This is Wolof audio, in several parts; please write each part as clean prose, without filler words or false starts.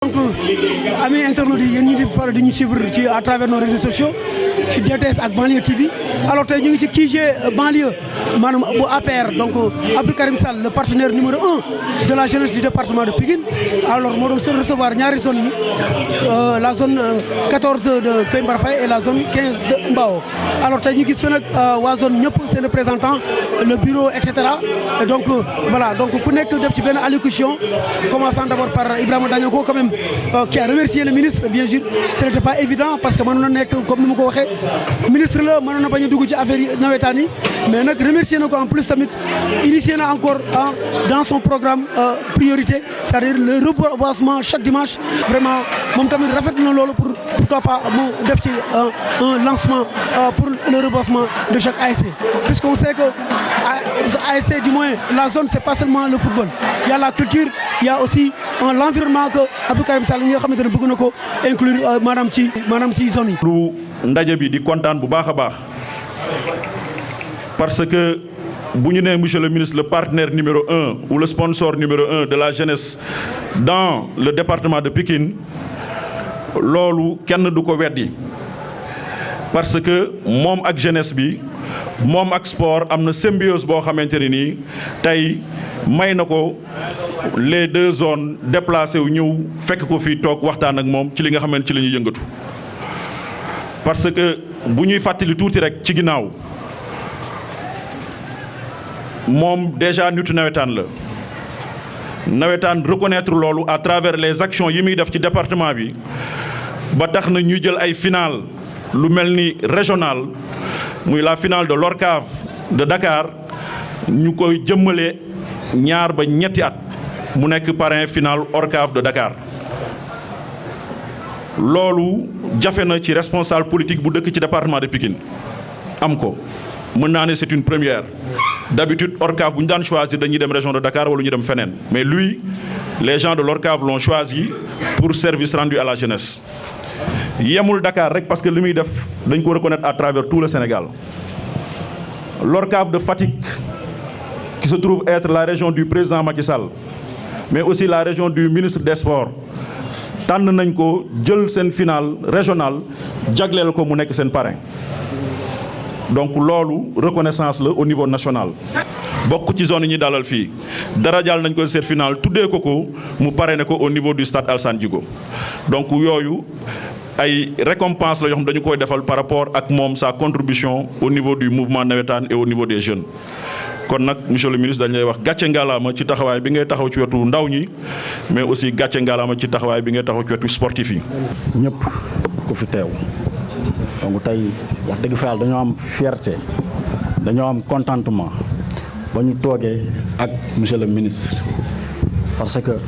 Donc, amis internautes yi yéen ñi di faral di ñu suivre ci à travers nos réseaux sociaux ci DTS ak Banlieue TV alors tey ñu ngi ci QG banlieue maanaam bu APR donc Abdou Karim Sall le partenaire numéro 1 de la jeunesse du département de Pikine alors moo doon recevoir ñaari zone yi la zone 14 de Kër Mbara Faye et la zone 15 de Mbao alors tey ñu gis fi nag waa zone ñëpp seen représentant le bureau et cetera et donc voilà donc ku nekk def ci benn allocution commençant d'abord par Ibrahima Dagnoko quand même qui a remercié le ministre bien sûr ce n'était pas évident parce que mënoon na nekk comme ni ma ko waxee ministre la mënoon na bañ a dugg ci affaire yi nawetaan yi mais nag remercier na ko en plus tamit initié na encore dans son programme priorité c'est-à-dire le reboisement chaque dimanche vraiment moom tamit rafetlu na loolu pour pourquoi pas mu def ci un lancement pour le reboisement de chaque ASC puisqu'on sait que ASC du moins la zone c'est pas seulement le football il y a la culture il y a aussi l'environnement que Abdou Karim Sall nga xamante ne bëgg na ko inclure maanaam ci zone yi. lu ndaje bi di kontaan bu baax a baax parce que bu ñu nee monsieur le ministre le partenaire numéro 1 ou le sponsor numéro 1 de la jeunesse dans le département de Pikine loolu kenn du ko weddi parce que moom ak jeunesse bi moom ak sport am na symbiose boo xamante ne nii tey may na ko les deux zones déplacé wu ñëw fekk ko fii toog waxtaan ak moom ci li nga xamante ci la ñuy yëngatu parce que bu ñuy fàttali tuuti rek ci ginnaaw moom déjà nitu nawetaan la nawetaan reconnaître loolu à travers les actions yi muy def ci département bi ba tax na ñuy jël ay final lu mel ni régional muy la finale de l'ORCAV de Dakar ñu koy jëmmale ñaar ba ñetti at mu nekk parrain final ORCAV de Dakar loolu jafe na ci responsable politique bu dëkk ci département de Pikine am ko mën naa ne c'est une première d'habitude ORCAV bu ñu daan choisir dañuy dem région de Dakar wala ñu dem feneen mais lui les gens de l'ORCAV l'ont choisi pour service rendu à la jeunesse yemul Dakar rek parce que li muy def dañ ko reconnaître à travers tout le Sénégal l'ORCAV de Fatick qui se trouve être la région du président Macky Sall mais aussi la région du ministre des Sports tànn nañ ko jël seen finale régional jagleel ko mu nekk seen parrain donc loolu reconnaissance la au niveau national bokk ci zone yi ñuy dalal fii dara jàll nañ ko seen finale tuddee ko mu parrainé ko au niveau du stade Alassane Djigo donc yooyu ay récompense la yoo xam dañu koy defal par rapport ak moom sa contribution au niveau du mouvement nawetaan et au niveau des jeunes kon nag monsieur le ministre dañ lay wax gàcce ngalaama ci taxawaay bi ngay taxaw ci wetu ndaw ñi mais aussi gàcce ngalaama ci taxawaay bi ngay taxaw ci wetu sportif yi. ñëpp ku fi teew donc tey wax dëgg fa yàlla dañoo am fierté dañoo am contentement ba ñu toogee ak monsieur le ministre parce que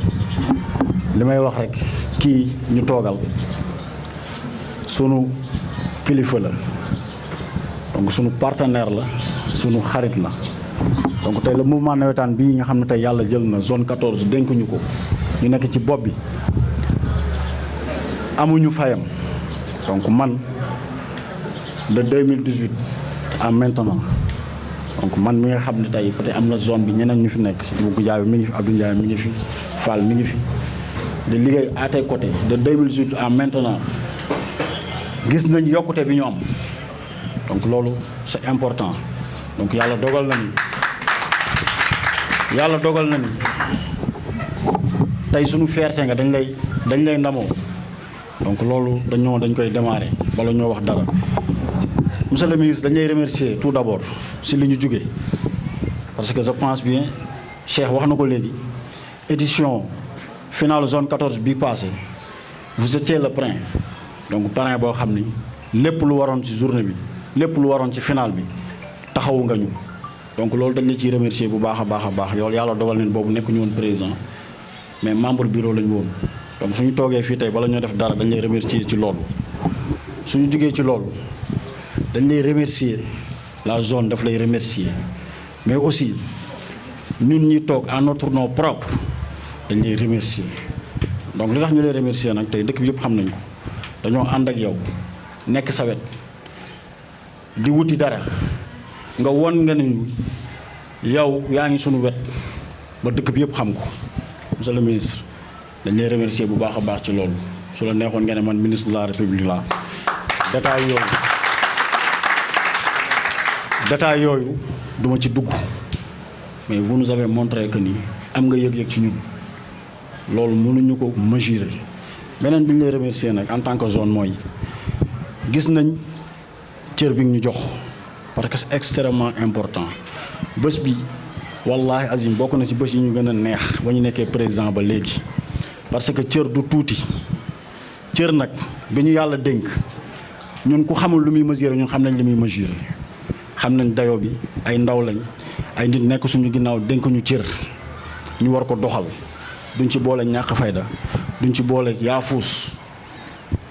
li may wax rek kii ñu toogal sunu kilifa la donc sunu partenaire la sunu xarit la. donc tey le mouvement nawetaan bii nga xam ne tey yàlla jël na zone 14 dénk ñu ko ñu nekk ci bopp bi amuñu fayam donc man de 2018 à maintenant donc man mi nga xam ne tey peut-être am na zone bi ñeneen ñu fi nekk Ibou Ndiaye mi ngi fi Abdou Ndiaye mi ngi fi Fall mi ngi fi di liggéey à tes côtés de 2018 à maintenant gis nañ yokkute bi ñu am donc loolu c'est important donc yàlla dogal na ni tey suñu fierté nga dañ lay ndamoo donc loolu dañ koy démarrer bala ñoo wax dara monsieur le ministre dañ lay remercier tout d'abord si li ñu jógee parce que je pense bien Cheikh wax na ko léegi édition finale zone 14 bi passé vous étiez le parrain donc parrain boo xam ni lépp lu waroon ci journée bi lépp lu waroon ci finale bi taxawu nga ñu donc loolu dañ la ciy remercier bu baax a baax yow yàlla dogal nañ boobu nekk ñu woon président mais membre bureau lañu woon donc suñu toogee fii tey bala ñoo def dara dañ lay remercier ci loolu suñu jógee ci loolu dañ lay remercier la zone daf lay remercier mais aussi ñun ñi toog à notre nom propre dañ lay remercier donc li tax ñu lay remercier nag tey dëkk bi yëpp xam nañ ko dañoo ànd ak yow nekk sa wet di wuti dara nga won nga ni yow yaa ngi sunu wet ba dëkk bi yëpp xam ko monsieur le ministre dañ lay remercier bu baax a baax ci loolu su la neexoon nga ne man ministre de la république la détail yooyu duma ci dugg mais vous nous avez montré que ni am nga yëg-yëg ci ñun loolu mënuñu ko mesurer. beneen bi ñu lay remercier nag en tant que zone mooy gis nañ cër bi ñu jox parce que c'est extrêmement important bés bi wallahi azim bokk na ci bés yi ñu gën a neex ba ñu nekkee président ba léegi parce que cër du tuuti cër nag bi ñu yàlla dénk ñun ku xamul lu muy mesurer ñun xam nañ li muy mesurer xam nañ dayo bi ay ndaw lañ ay nit nekk suñu ginnaaw dénk ñu cër ñu war ko doxal duñ ci boole ñàkk fayda duñ ci boole yaafuus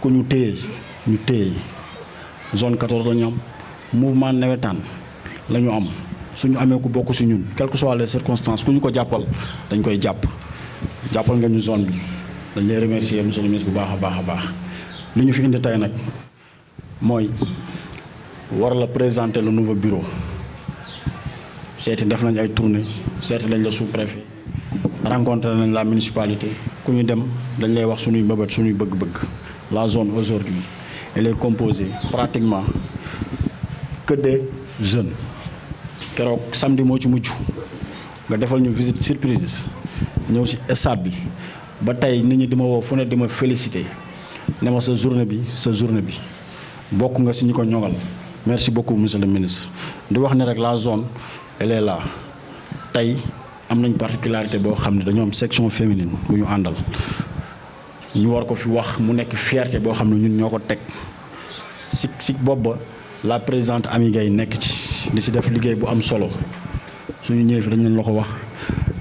ku ñu téye ñu téye zone 14 la ñu am mouvement nawetaan la ñu am suñu amee ku bokk si ñun quelles que soient les circonstances ku ñu ko jàppal dañ koy jàppal nga ñu zone bi dañ lay remercier monsieur le ministre bu baax a baax a baax li ñu fi indi tey nag mooy war la présenter le nouveau bureau seeti def nañ ay tournée seeti lañ la sous-préfet rencontré nañ la municipalité ku ñu dem dañ lay wax suñuy mbëbët suñuy bëgg-bëgg la zone aujourd'hui elle est composée pratiquement que des jeunes keroog samedi moo ci mujj nga defal ñu visite surprise ñëw ci stade bi ba tey nit ñi di ma woo fu ne di ma féliciter ne ma sa journée bi bokk nga ci ñi ko ñoŋal merci beaucoup monsieur le ministre di wax ne rek la zone elle est là tey am nañ particularité boo xam ne dañoo am section féminine bu ñu àndal ñu war ko fi wax mu nekk fierté boo xam ne ñun ñoo ko teg si bopp ba la présidente Amy Gaye nekk ci di si def liggéey bu am solo suñu ñëwee fi dañ leen la ko wax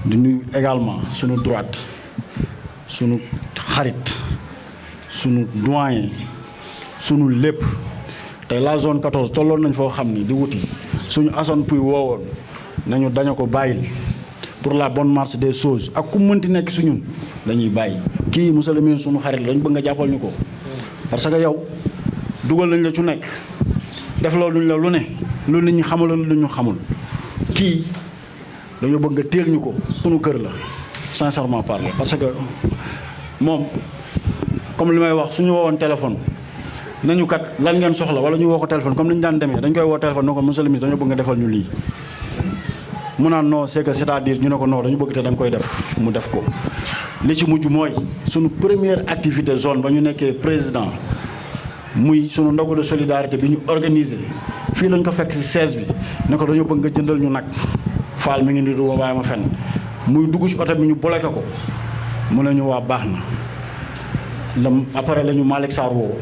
di nuyu également suñu droite suñu xarit suñu doyen suñu lépp tey la zone 14 tolloon nañ foo xam ni di wuti suñu Assane Pouy woowoon nañu dañu ko bàyyil pour la bonne marche des choses ak ku mënti nekk su ñun dañuy bàyyi kii monsieur le ministre suñu xarit lañ bëgg nga jàppal ñu ko parce que yow dugal nañ la ci nekk def loolu luñ la lu ne lu nit ñi xamul lu ñu xamul kii dañoo bëgg nga teel ñu ko suñu kër la sincèrement parler parce que moom comme li may wax suñu woowoon téléphone nañu kat lan ngeen soxla wala ñu woo ko téléphone comme ni ñu daan demee dañ koy woo téléphone ne ko monsieur le ministre dañoo bëgg nga defal ñu lii mu naan non c'est que c'est-à-dire ñu ne ko non dañu bëgg te da nga koy def mu def ko li ci mujj mooy suñu première activité zone ba ñu nekkee président muy suñu ndogu de solidarité bi ñu organisé fii lañ ko fekk ci 16 bi ne ko dañoo bëgg nga jëndal ñu nag faal mi ngi nii du ma bàyyi ma fenn muy dugg ci oto bi ñu bloqué ko mu ne ñu waa baax na après la ñu Malick Sarr woo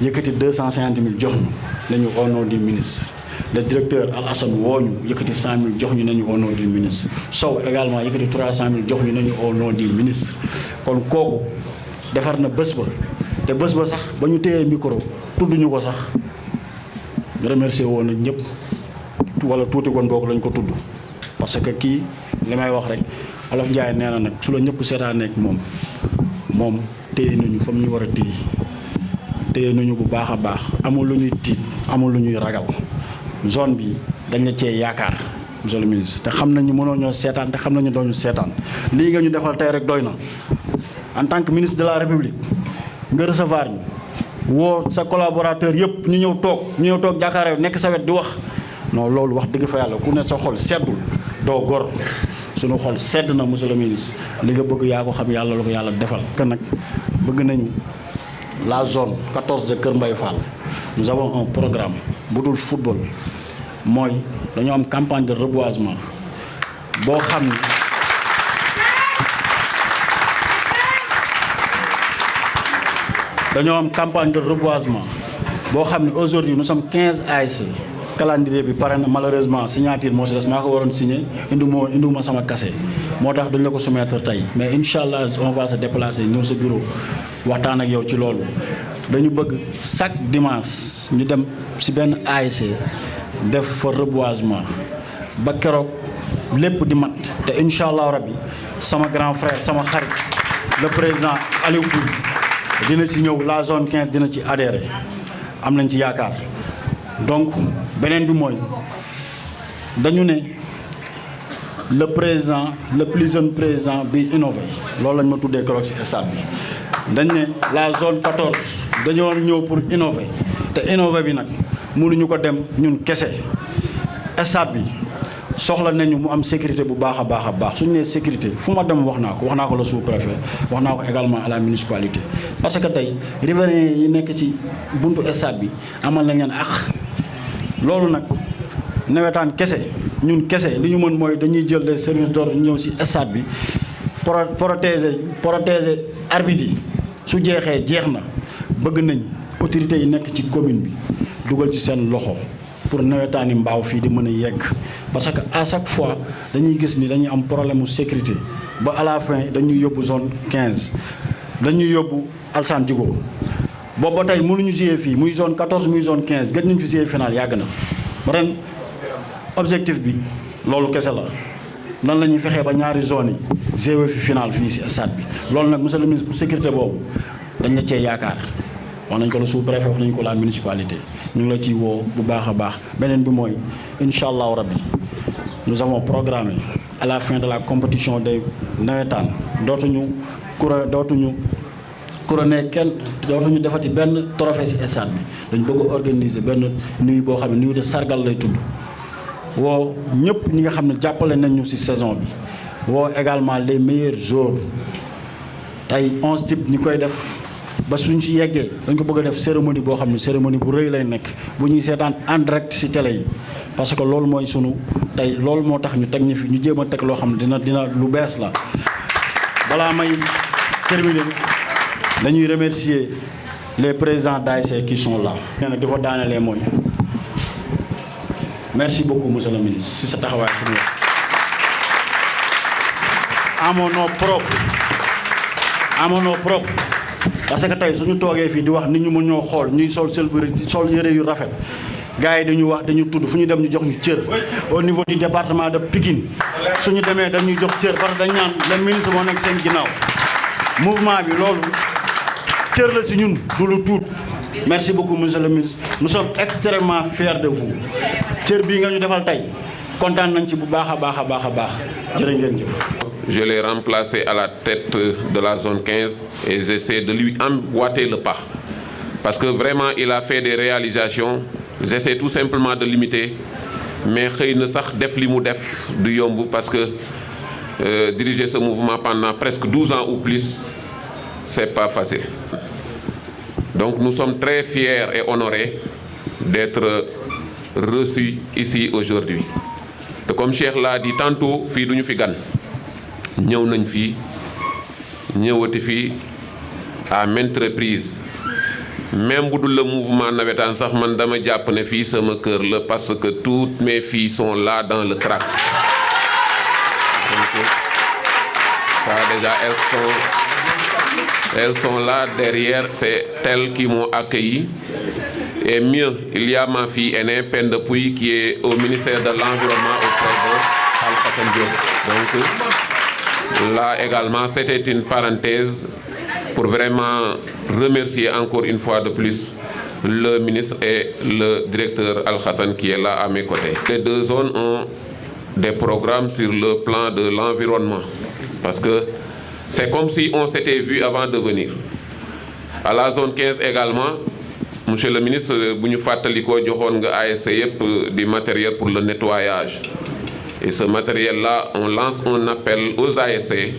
yëkkati 250 000 jox ñu nañu au nom du ministre le directeur Al Hassan woo ñu yëkkati 100 000 jox ñu nañu au nom du ministre Sow également yëkkati 300 000 jox ñu nañu au nom du ministre kon kooku defar na bés ba te bés ba sax ba ñu téyee micro tudd ñu ko sax remercier woon na ñëpp wala tuuti kon boobu lañ ko tudd parce que kii li may wax rek Olof Njaay nee na nag su la ñëpp seetaan nekk moom téye nañu fa mu ñu war a téye nañu bu baax a baax amul lu ñuy tiit amul lu ñuy ragal zone bi dañ la cee yaakaar monsieur le ministre te xam nañu mënoo ñoo seetaan te xam nañu doo ñu seetaan lii nga ñu defal tey rek doy na en tant que ministre de la république nga recevoir ñu woo sa collaborateur yëpp ñu ñëw toog jàkkaarloo nekk sa wet di wax non loolu wax dëgg fa yàlla ku ne sa xol seddul doo gor suñu xol sedd na monsieur le ministre li nga bëgg yaa ko xam yàlla la ko yàlla defal. que nag bëgg nañu la zone 14 de Kër Mbaye Fall nous avons un programme bu dul football mooy dañoo am campagne de reboisement boo xam ni aujourd'hui nous sommes 15 ASC calendrier bi pare na malheureusement signature moo si des maa ko waroon signé indiwuma sama kase moo tax dañ la ko soumettre tey mais incha allah on va se déplacer ñëw sa bureau waxtaan ak yow ci loolu dañu bëgg chaque dimanche ñu dem si benn ASC def fa reboisement ba keroog lépp di mat te incha allah rabbi sama grand frère sama xarit le président Aliou Pouy dina ci ñëw la zone 15 dina ci adhéré am nañ ci yaakaar donc beneen bi mooy dañu ne le président le plus jeune président bi innové loolu lañ ma tuddee keroog ci stade bi dañ ne la zone 14 dañoo ñëw pour innover te innover bi nag mënuñu ko dem ñun kese stade bi soxla nañu mu am sécurité bu baax a baax a baax suñu nee sécurité fu ma dem wax naa ko le sous-préfet wax naa ko également à la municipalité parce que tey riverains yi nekk ci buntu stade bi amal nañ leen ak loolu nag nawetaan kese ñun kese li ñu mën mooy dañuy jël les services d'ordre ñëw ci stade bi protéger arbitre yi su jeexee jeex na bëgg nañ autorités yi nekk ci commune bi dugal ci seen loxo pour nawetaani mbaaw fii di mën a yegg parce que à chaque fois dañuy gis ni dañuy am problème mu sécurité ba à la fin dañuy yóbbu zone 15 dañuy yóbbu Alassane Djigo boobu ba tey mënuñu jouer fii muy zone 14 muy zone 15 gëj nañu fi jouer final yàgg na ren objectif bi loolu kese la nan la ñuy fexee ba ñaari zone yi jouer fi final fii ci stade bi loolu nag monsieur le ministre pour sécurité boobu dañ la cee yaakaar wax nañ ko la sous-préfet wax nañ ko la municipalité ñu ngi la ciy woo bu baax a baax beneen bi mooy incha allahu rabbi nous avons programmé à la fin de la compétition des nawetaan dootuñu couronné kenn dootuñu defati benn trophée ci stade bi dañu bëgg a organiser benn nuit boo xam ne nuit de sargal lay tudd woo ñëpp ñi nga xam ne jàppale nañ ñu ci saison bi woo également les meilleurs joueurs tey 11 types ñi koy def ba suñ ci yeggee dañ ko bëgg a def cérémonie boo xam ne cérémonie bu rëy lay nekk bu ñuy seetaan en direct ci télé yi parce que loolu mooy sunu tey loolu moo tax ñu teg ñu fi ñu jéem a teg loo xam ne dina lu bees la balaa may terminer dañuy remercier les présidents d'ASC qui sont là. nee na di ko daanelee mooy merci beaucoup monsieur le ministre ci sa taxawaay suñu à mon nom propre parce que tey suñu toogee fii di wax nit ñu mën ñoo xool ñuy sol yëre yu rafet gars yi dañu wax dañu tudd fu ñu dem ñu jox ñu cër au niveau du département de Pikine suñu demee dañuy jox cër parce que dañ naan le ministre moo nekk seen ginnaaw mouvement bi loolu cër la si ñun du lu tuut merci beaucoup monsieur le ministre nous sommes extrêmement fiers de vous cër bii nga ñu defal tey kontaan nañ ci bu baax a baax a baax a baax jërë ngeen jëf. Je l'ai remplacé à la tête de la zone 15 et j'essaie de lui emboîter le pas. Parce que vraiment, il a fait des réalisations. J'essaie tout simplement de l'imiter. Mais xëy na sax def li mu def du yomb parce que diriger ce mouvement pendant presque 12 ans ou plus, c'est pas facile. Donc nous sommes très fiers et honorés d'être reçus ici aujourd'hui. Et comme Cheikh l'a dit tantôt, fii duñu fi gan. ñëw nañ fii ñëwati fii à maintes reprises même bu dul le mouvement navétane sax man dama jàpp ne fii sama kër la parce que toutes mes filles sont là dans le CRACS. Donc ça déjà elles sont là derrière, c'est elles qui m'ont accueilli. Et mieux, il y a ma fille aînée Penda Pouy qui est au ministère de l'Environnement auprès de Al-Hassan Diop. Donc là également, c'était une parenthèse pour vraiment remercier encore une fois de plus le ministre et le directeur Al-Hassan qui est là à mes côtés. Les deux zones ont des programmes sur le plan de l'environnement parce que c'est comme si on s'était vu avant de venir. À la zone 15 également, monsieur le ministre, bu ñu fàttalikoo joxoon nga ASC yëpp du matériel pour le nettoyage. Et ce matériel-là, on lance un appel aux ASC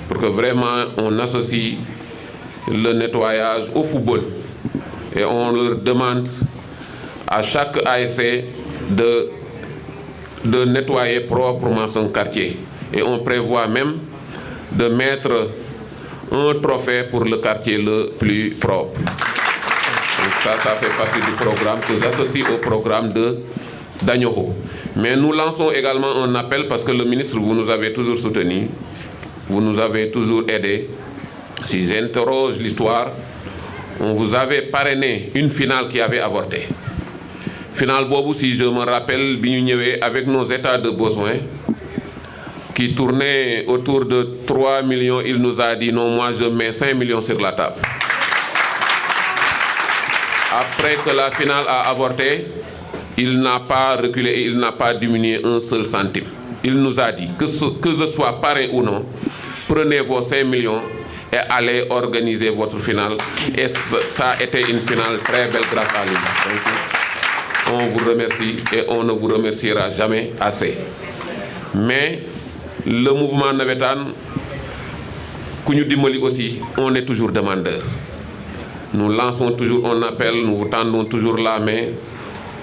pour que vraiment on associe le nettoyage au football. Et on leur demande à chaque ASC de nettoyer proprement son quartier. Et on prévoit même de mettre un trophée pour le quartier le plus propre. Donc ça fait partie du programme que j'associe au programme d'Agnoho. Mais nous lançons également un appel parce que le ministre, vous nous avez toujours soutenus, vous nous avez toujours aidés. Si j'interroge l'histoire, on vous avait parrainé une finale qui avait avorté. Finale Bobo, si je me rappelle, avec nos états de besoin, qui tournait autour de 3 millions, il nous a dit non, moi je mets 5 millions sur la table. Après que la finale a avorté, il n'a pas reculé et il n'a pas diminué un seul centime. il nous a dit que ce soit parrain ou non, prenez vos 5 millions et allez organiser votre finale. Et ça a été une finale très belle grâce à lui. Donc, on vous remercie et on ne vous remerciera jamais assez. Mais le mouvement navétane, Kouniou Dimoli aussi, on est toujours demandeur. Nous lançons toujours un appel, nous vous tendons toujours la main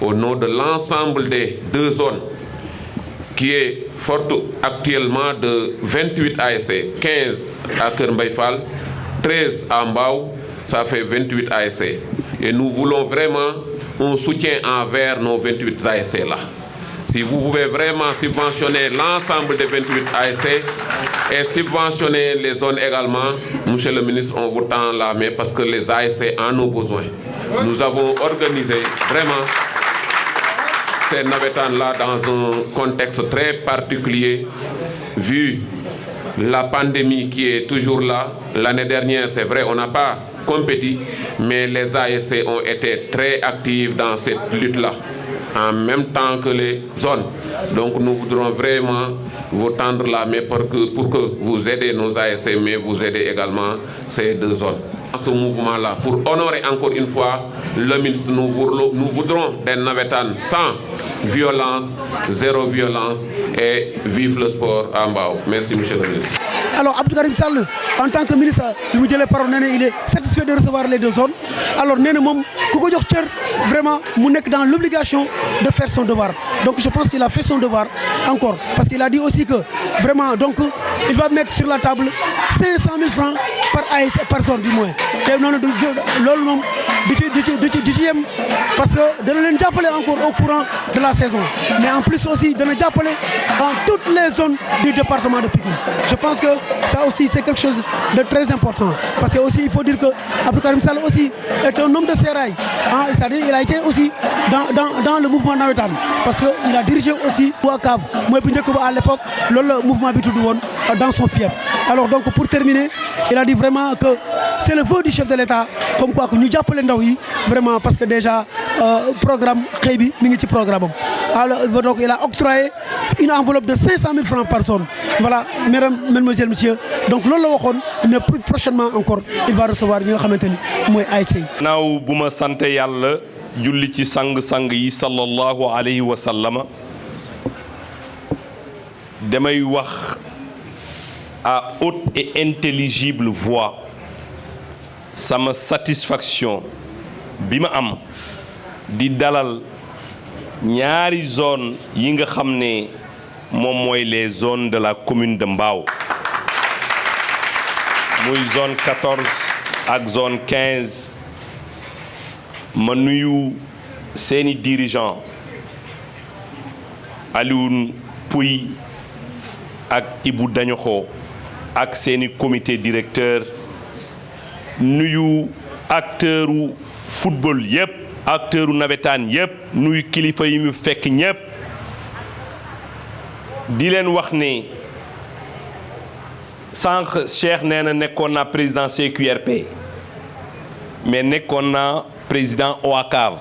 au nom de l'ensemble des 2 zones qui est forte actuellement de 28 ASC, 15 à Kermbaïfal, 13 à Mbao, ça fait 28 ASC. Et nous voulons vraiment un soutien envers nos 28 ASC là. Si vous pouvez vraiment subventionner l'ensemble des 28 ASC et subventionner les zones également, monsieur le ministre, on vous tend la main parce que les ASC en ont besoin. Nous avons organisé vraiment ces navétanes-là dans un contexte très particulier, vu la pandémie qui est toujours là. L'année dernière, c'est vrai, on n'a pas compétit, mais les ASC ont été très actifs dans cette lutte-là, en même temps que les zones. Donc nous voudrons vraiment vous tendre la main pour que vous aidez nos ASC, mais vous aidez également ces 2 zones. Dans ce mouvement-là, pour honorer encore une fois le ministre, nous voudrons des navétanes sans violence, zéro violence et vive le sport à Mbao. Merci, monsieur le ministre. Alors, Abdou Karim Sall, en tant que ministre, il est satisfait de recevoir les 2 zones. Alors, vraiment, il est dans l'obligation de faire son devoir. Donc, je pense qu'il a fait son devoir encore. Parce qu'il a dit aussi que, vraiment, donc, il va mettre sur la table 500 000 francs par zone, du moins. Parce que de nous appeler encore au courant de la saison. Mais en plus aussi, de nous appeler dans toutes les zones du département de Pikine. Je pense que ça aussi, c'est quelque chose de très important. Parce que aussi, il faut dire que Abdou Karim Sall aussi est un homme de sérail. Hein, c'est-à-dire il a été aussi dans le mouvement navétane. Parce qu'il a dirigé aussi Ouakav. Moi, à l'époque, le mouvement Bitoudouon dans son fief. Alors donc, pour terminer, il a dit vraiment que c'est le vœu du chef de l'État, comme quoi que nous appelons Ndaoui, vraiment, parce que déjà, programme Kébi, Mingiti programme. Alors, donc, il a octroyé une enveloppe de 500 000 francs par zone. Voilà, mesdames, mesdemoiselles, messieurs. Donc, mais plus prochainement encore, il va recevoir une ASC. Now, Bouma Sante Yalla, Juliti Sang Sangi, sallallahu alayhi wa sallam. Demay wax à haute et intelligible voix sama satisfaction bima am di dalal ñaari zone yi nga xamné mom moy les zones de la commune de Mbao muy zone 14 ak zone 15 ma nuyu seeni dirigeant Alioune Pouy ak Ibou Dañoxo ak seeni comité directeur nuyu acteur u football yépp acteur u navétane yépp nuyu kilifa yi mu fekk ñépp di leen wax ne sànq Cheikh nee na nekkoon na président CQRP mais nekkoon na président OACAV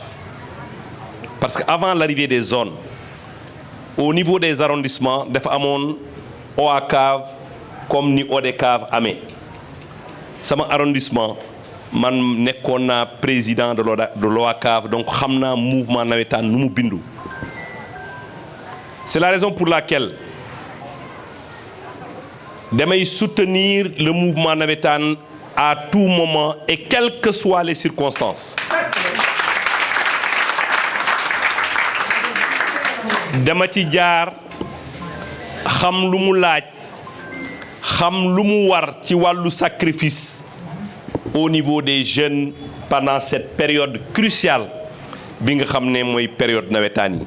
parce que avant l'arrivée des zones au niveau des arrondissements dafa amoon OACAV comme ni ODCAV amé sama arrondissement man nekkoon na président de l'OACAV donc xam naa mouvement navétane nu mu bindu. C'est la raison pour laquelle damay soutenir le mouvement navétane à tout moment et quelles que soient les circonstances. dama ci jaar xam lu mu laaj xam lu mu war ci wàllu sacrifice au niveau des jeunes pendant cette période cruciale bi nga xam ne mooy période navétane yi.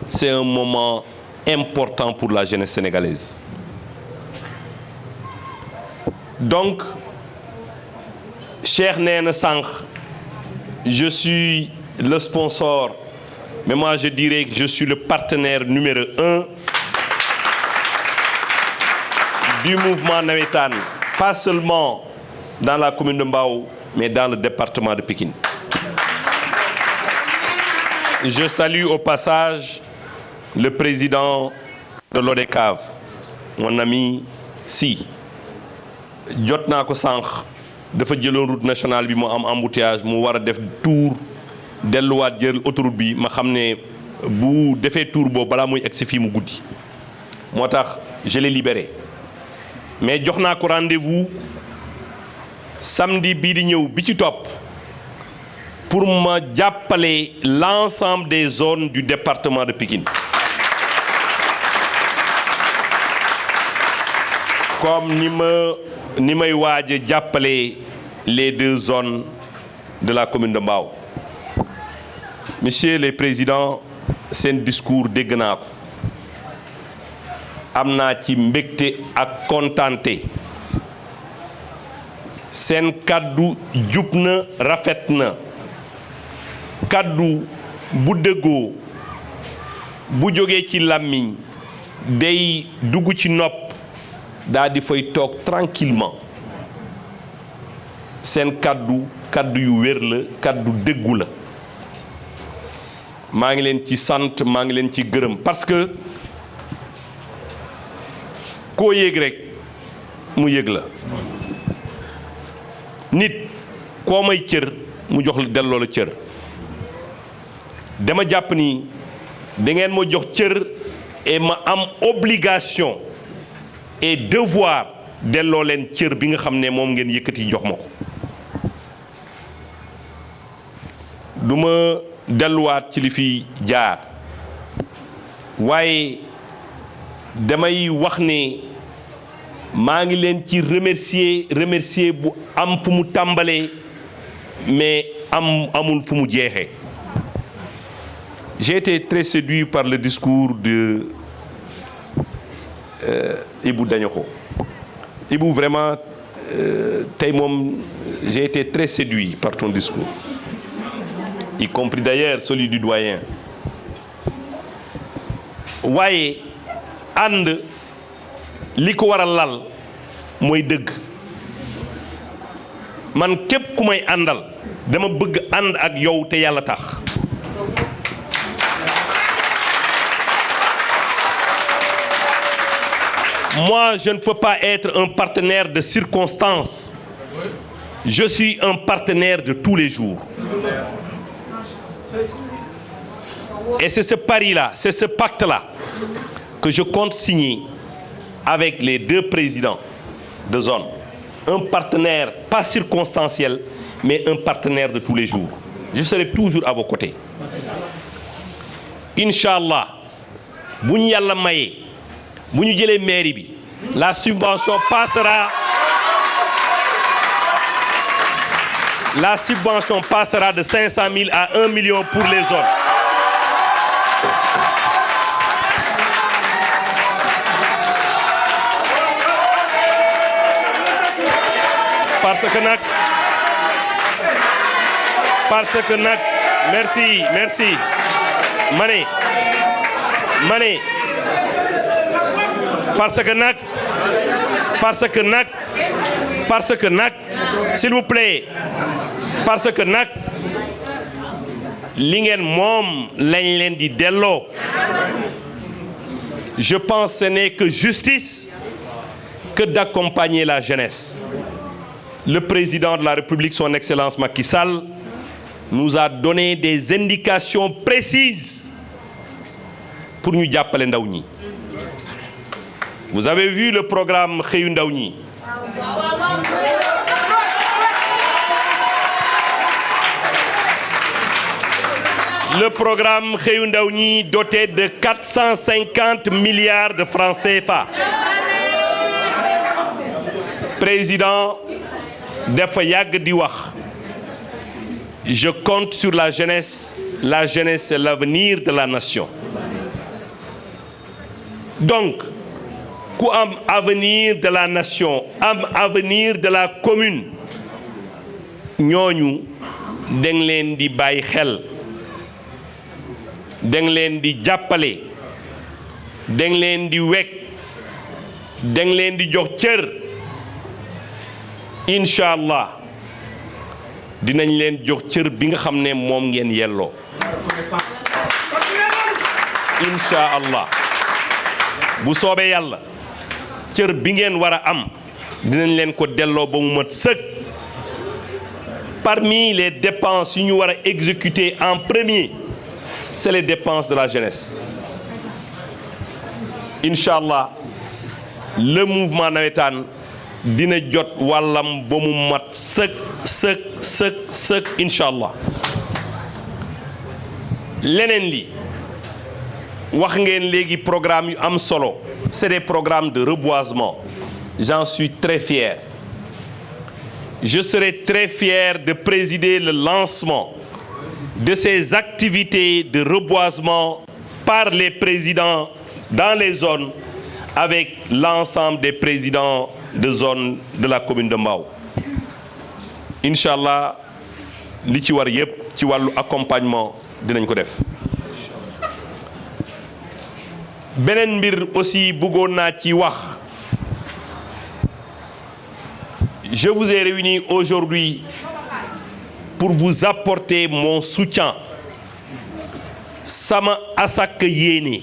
C'est un moment important pour la jeunesse sénégalaise. Donc, cher Nene Sank, je suis le sponsor, mais moi je dirais que je suis le partenaire numéro 1 du mouvement navétane, pas seulement dans la commune de Mbao, mais dans le département de Pikine. Je salue au passage le président de l'ODCAV, mon ami Si, jot naa ko sànq dafa jëloon route nationale bi mu am embouteillage mu war a def tour delluwaat jël autoroute bi ma xam ne bu defee tour boobu balaa muy egsi fii mu guddi moo tax je l'ai libéré mais jox naa ko rendez-vous samedi bii di ñëw bi ci topp pour ma jàppale l'ensemble des zones du département de Pikine comme ni may waaj a jàppale les 2 zones de la commune de Mbao. Monsieur le Président, seen discours dégg naa ko am naa ci mbégte ak kontaante seen kaddu jub na rafet na kaddu bu dëggoo bu jógee ci làmmiñ day dugg ci nopp daa di fay toog tranquillement seen kaddu yu wér la kaddu dëggu la maa ngi leen ci sant maa ngi leen ci gërëm parce que koo yéeg rek mu yéeg la nit koo may cër mu jox la delloo la cër dama jàpp ni da ngeen ma jox cër et ma am obligation et devoir delloo leen cër bi nga xam ne moom ngeen yëkkati jox ma ko du ma delluwaat ci li fi jaar waaye damay wax ne maa ngi leen ci remercier bu am fu mu tàmbalee mais amul fu mu jeexee. J'ai été très séduit par le discours de Ibou Dagnoko. Ibou, vraiment, j'ai été très séduit par ton discours, y compris d'ailleurs celui du doyen. waaye ànd li ko war a lal mooy dëgg man képp ku may àndal dama bëgg ànd ak yow te yàlla tax moi je ne peux pas être un partenaire de circonstance je suis un partenaire de tous les jours et c'est ce pari-là, c'est ce pacte-là que je compte signer avec les 2 présidents de zone. Un partenaire, pas circonstanciel, mais un partenaire de tous les jours. Je serai toujours à vos côtés. Inch'Allah, si nous avons maye, si nous avons la mairie, la subvention passera de 500 000 à 1 million pour les zones. Parce que nag merci mané parce que nag s'il vous plaît parce que nag li ngeen moom lañ leen di delloo je pense que ce n'est que justice que d'accompagner la jeunesse. Le président de la République, son Excellence Macky Sall, nous a donné des indications précises pour nous jàppale ndaw ñi. Vous avez vu le programme Xëyu Ndaw ñi. Le programme Xëyu Ndaw ñi doté de 450 milliards de francs CFA. Président dafa yàgg di wax je compte sur la jeunesse c'est l'avenir de la nation donc ku am avenir de la nation am avenir de la commune ñooñu dang leen di bàyyi xel dang leen di jàppale dang leen di wekk dang leen di jox cër Inch'Allah dinañ leen jox cër bi nga xam ne moom ngeen yelloo Inch'Allah bu soobee yàlla cër bi ngeen war a am dinañ leen ko delloo ba mu mat sëkk. Parmi les dépenses yu ñu war a exécuter en premier c'est les dépenses de la jeunesse. Incha allah le mouvement nawetaan dina jot wàllam ba mu mat sëkk incha allah. leneen li wax ngeen léegi programme yu am solo c'est des programmes de reboisement. J'en suis très fier. Je serai très fier de présider le lancement de ces activités de reboisement par les présidents dans les zones avec l'ensemble des présidents de zones de la commune de Mbao. Inch'Allah li ci war yépp ci wàllu accompagnement dinañ ko def. Beneen mbir aussi bëggoon naa ci wax. Je vous ai réunis aujourd'hui pour vous apporter mon soutien. Sama asak yéene.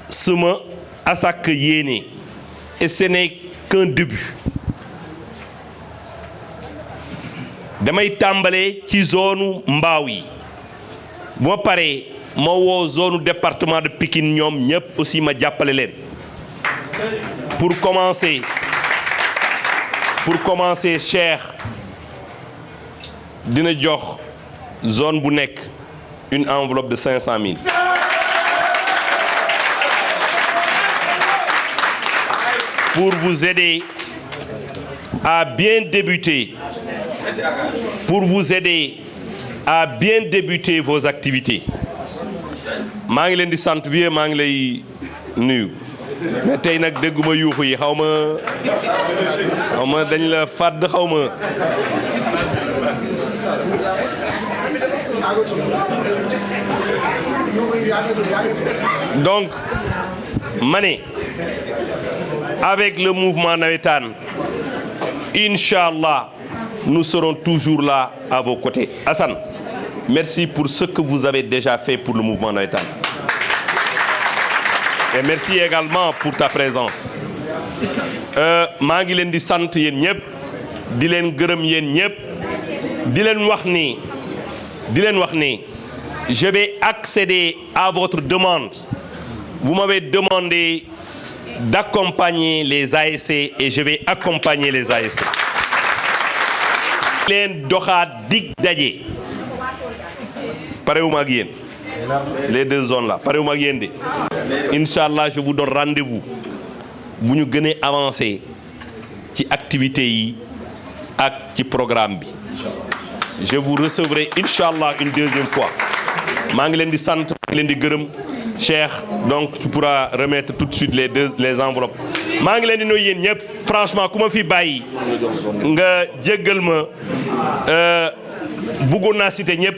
Sama asak yéene. Et ce n'est qu'un début. Damay tàmbale ci zone Mbao yi. Bu ma paree ma woo zone département de Pikine ñoom ñëpp aussi ma jàppale leen. Pour commencer Cheikh dina jox zone bu nekk une enveloppe de 500 000. Pour vous aider à bien débuter. Pour vous aider à bien débuter vos activités. maa ngi leen di sant vieux maa ngi lay nuyu. mais tey nag dégguma yuuxu yi xaw ma dañ la fàdd xaw ma. Donc ma ne avec le mouvement nawetaan Inch'Allah nous serons toujours là à vos côtés. Assane, merci pour ce que vous avez déjà fait pour le mouvement nawetaan. Et merci également pour ta présence. maa ngi leen di sant yéen ñëpp di leen gërëm yéen ñëpp di leen wax ni je vais accéder à votre demande. Vous m'avez demandé d'accompagner les ASC et je vais accompagner les ASC. leen doxaat dig daje parewuma ak yéen les deux zones là parewuma ak yéen de. Inch'Allah je vous donne rendez-vous bu ñu gënee avancer ci activités yi ak ci programme bi. Je vous recevrai Inch'Allah une deuxième fois. maa ngi leen di sant maa ngi leen di gërëm Cheikh donc tu pourras remettre tout de suite les enveloppes. maa ngi leen di nuyu yéen ñëpp franchement ku ma fi bàyyi nga jéggal ma bëggoon naa citer ñëpp.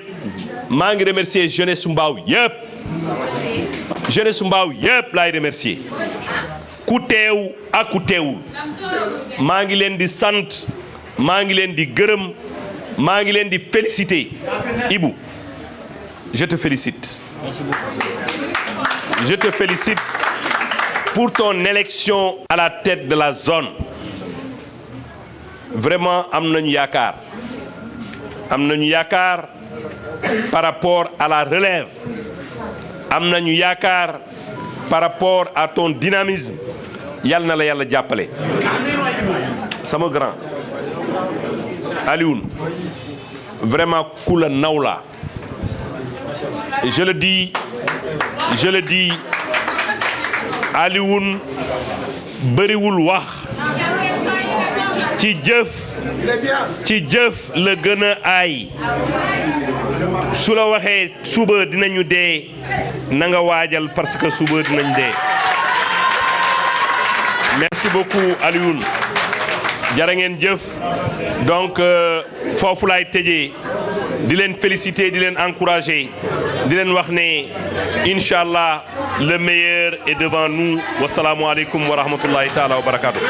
maa ngi remercier jeunesse Mbao yëpp. jeunesse Mbao yëpp laay remercier ku teew ak ku teewul. maa ngi leen di sant maa ngi leen di gërëm maa ngi leen di féliciter. Ibou je te félicite. Merci beaucoup. Je te félicite pour ton élection à la tête de la zone. Vraiment am nañu yaakaar par rapport à la relève. am nañu yaakaar par rapport à ton dynamisme. yal na la yàlla jàppale. sama grand Alioune vraiment ku la naw la. Je le dis Alioune bëriwul wax ci jëf la gën a aay. su la waxee suba dinañu dee na nga waajal parce que suba dinañ dee. Merci beaucoup Alioune jërë ngeen jëf. Donc foofu laay tëjee di leen féliciter di leen encourager di leen wax ne Inch'Allah le meilleur est devant nous. Wasalaamu aleykum wa rahmatullahi taala wa barakatuh.